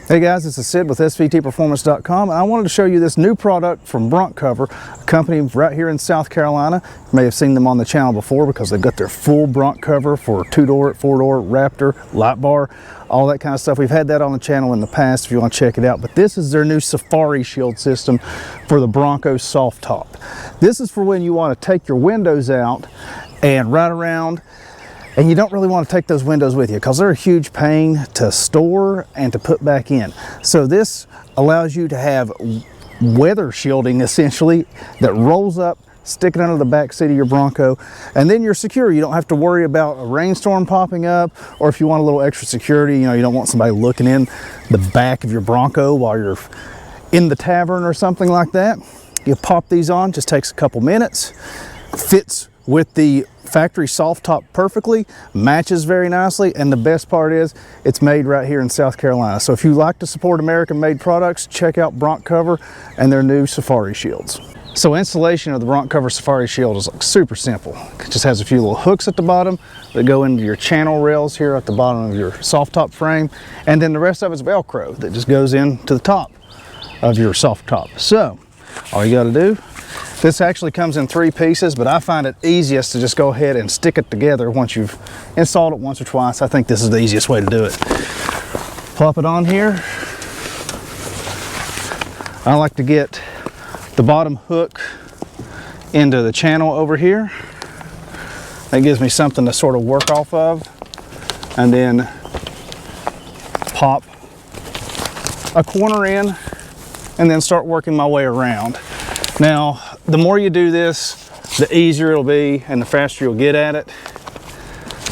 Hey guys, this is Sid with SVTPerformance.com, and I wanted to show you this new product from BRONCOVER, a company right here in South Carolina. You may have seen them on the channel before because they've got their full Bronc cover for 2-door, 4-door, Raptor, light bar, all that kind of stuff. We've had that on the channel in the past if you want to check it out, but this is their new Safari Shield system for the Bronco soft top. This is for when you want to take your windows out and ride around, and you don't really want to take those windows with you because they're a huge pain to store and to put back in. So this allows you to have weather shielding essentially that rolls up, stick it under the back seat of your Bronco, and then you're secure. You don't have to worry about a rainstorm popping up, or if you want a little extra security, you don't want somebody looking in the back of your Bronco while you're in the tavern or something like that. You pop these on, just takes a couple minutes, fits with the factory soft top perfectly, matches very nicely, and the best part is it's made right here in South Carolina. So if you like to support American made products, check out BRONCOVER and their new Safari Shields. So installation of the BRONCOVER Safari Shield is super simple. It just has a few little hooks at the bottom that go into your channel rails here at the bottom of your soft top frame, and then the rest of it's Velcro that just goes into the top of your soft top. So all you got to do, this actually comes in 3 pieces, but I find it easiest to just go ahead and stick it together once you've installed it once or twice. I think this is the easiest way to do it. Plop it on here. I like to get the bottom hook into the channel over here. That gives me something to sort of work off of, and then pop a corner in and then start working my way around. Now, the more you do this, the easier it'll be and the faster you'll get at it.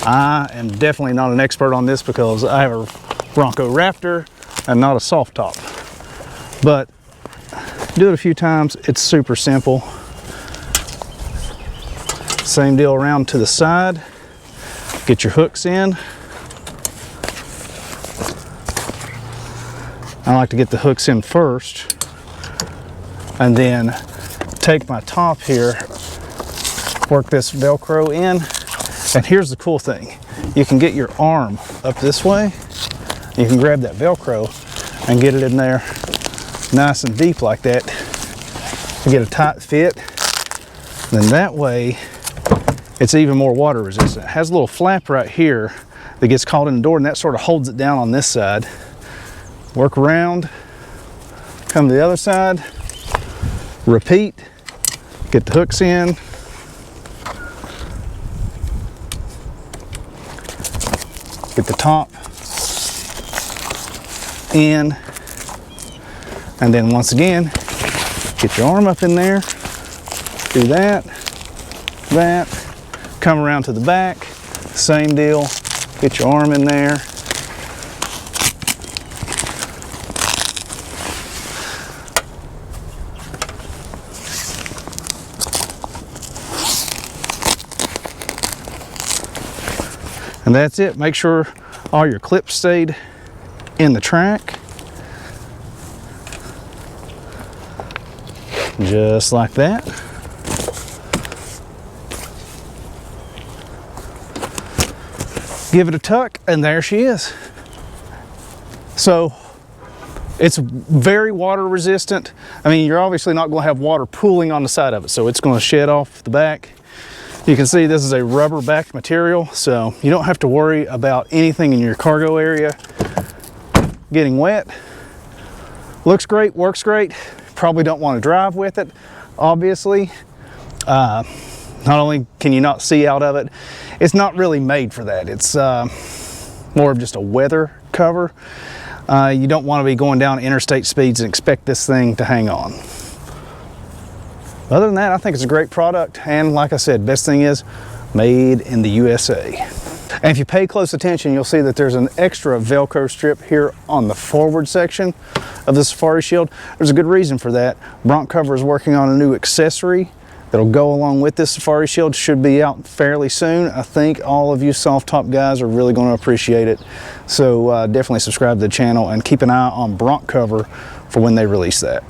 I am definitely not an expert on this because I have a Bronco Raptor and not a soft top. But do it a few times, it's super simple. Same deal around to the side. Get your hooks in. I like to get the hooks in first and then take my top here, work this Velcro in, and here's the cool thing. You can get your arm up this way, you can grab that Velcro and get it in there nice and deep like that to get a tight fit. Then that way it's even more water resistant. It has a little flap right here that gets caught in the door, and that sort of holds it down on this side. Work around, come to the other side, repeat, get the hooks in, get the top in, and then once again, get your arm up in there, do that, come around to the back, same deal, get your arm in there, and that's it. Make sure all your clips stayed in the track. Just like that. Give it a tuck, and there she is. So it's very water resistant. I mean, you're obviously not going to have water pooling on the side of it, so it's going to shed off the back. You can see this is a rubber backed material, so you don't have to worry about anything in your cargo area getting wet. Looks great, works great. Probably don't want to drive with it, obviously. Not only can you not see out of it, it's not really made for that. It's more of just a weather cover. You don't want to be going down interstate speeds and expect this thing to hang on. Other than that, I think it's a great product, and like I said, best thing is made in the USA. And if you pay close attention, you'll see that there's an extra Velcro strip here on the forward section of the Safari Shield. There's a good reason for that. BRONCOVER is working on a new accessory that'll go along with this Safari Shield. Should be out fairly soon. I think all of you soft top guys are really going to appreciate it. So definitely subscribe to the channel and keep an eye on BRONCOVER for when they release that.